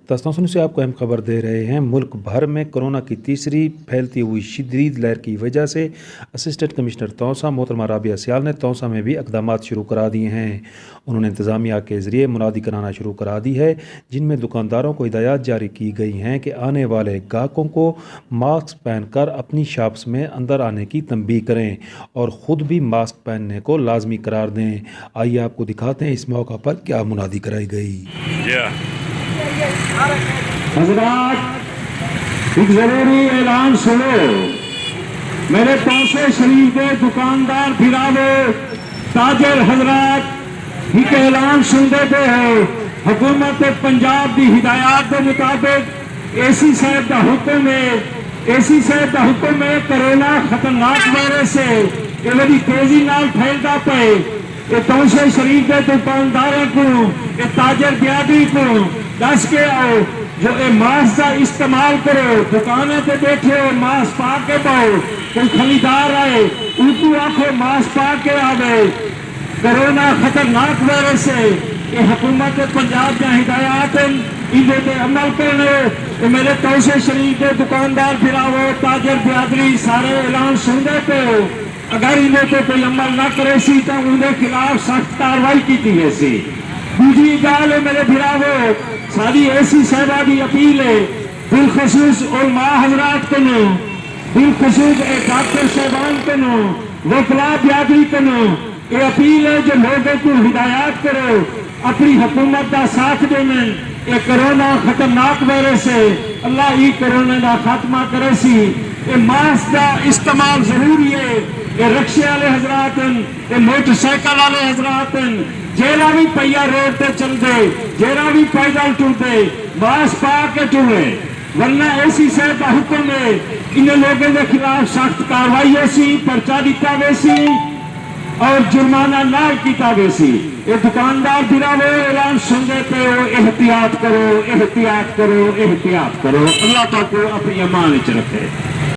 दस्तान से आपको अहम खबर दे रहे हैं। मुल्क भर में कोरोना की तीसरी फैलती हुई शदीद लहर की वजह से असिस्टेंट कमिश्नर तौसा मोहतरमा राबिया सियाल ने तौसा में भी इक़दामात शुरू करा दिए हैं। उन्होंने इंतज़ामिया के ज़रिए मुनादी कराना शुरू करा दी है, जिनमें दुकानदारों को हिदायत जारी की गई हैं कि आने वाले ग्राहकों को मास्क पहनकर अपनी शॉप्स में अंदर आने की तंबीह करें और ख़ुद भी मास्क पहनने को लाजमी करार दें। आइए आपको दिखाते हैं इस मौका पर क्या मुनादी कराई गई। हजरात, एक जरूरी ऐलान सुनो। मेरे तौसे शरीफ के दुकानदार फिरावे ताजर हजरात एक ऐलान सुनते पे है। हुकूमत पंजाब की हिदायत के मुताबिक एसी साहब का हुक्म है कोरोना खतरनाक वायरस है, ये बड़ी तेजी नाल फैलता पे। ये तौसे शरीफ के दुकानदारों को, ये ताजर ब्यादी को दस के आओ जो ये मास्क का इस्तेमाल करो। दुकानों पे बैठे हो मास्क पा के पाओ। कोई खरीदार आए उनको आखो मास्क पा के आवे। कोरोना खतरनाक वायरस है, ये हुकूमत पंजाब का हिदायत इनके पे अमल करने। मेरे तौसे शरीफ के दुकानदार फिरावो ताजर बिरादरी सारे ऐलान सुनते पे हो। अगर इन्हें पे कोई अमल ना करे सी तो उनके खिलाफ सख्त कार्रवाई की है सी। दूसरी गाल है मेरे फिरावो सारी ऐसी साहबा की अपील है, बिलखसूस उलमा हजरात को नो, बिलखसूस डॉक्टर साहबान को नो, वकला बिरादरी को नो, ये अपील है जो लोगों को हिदायत करो अपनी हुकूमत का साथ देने। ये कोरोना खतरनाक वायरस है, अल्लाह ही कोरोना का खात्मा करे सी। ये मास्क का इस्तेमाल जरूरी है। ये रिक्शे वाले हजरात, ये मोटरसाइकिल वाले हजरात, जेरा भी पहिया रोड पे चलते, जेरा भी पैदल टुरते, मास्क पा के टुरे, वरना ऐसी साहब का हुक्म है इन लोगों के खिलाफ सख्त कार्रवाई होसी, पर्चा दिता वैसी और जुर्माना ना किया वैसी। ये दुकानदार फिरावे ऐलान सुनते पे हो, एहतियात करो, एहतियात करो, एहतियात करो। अल्लाह ताला को अपनी अमान च रखे।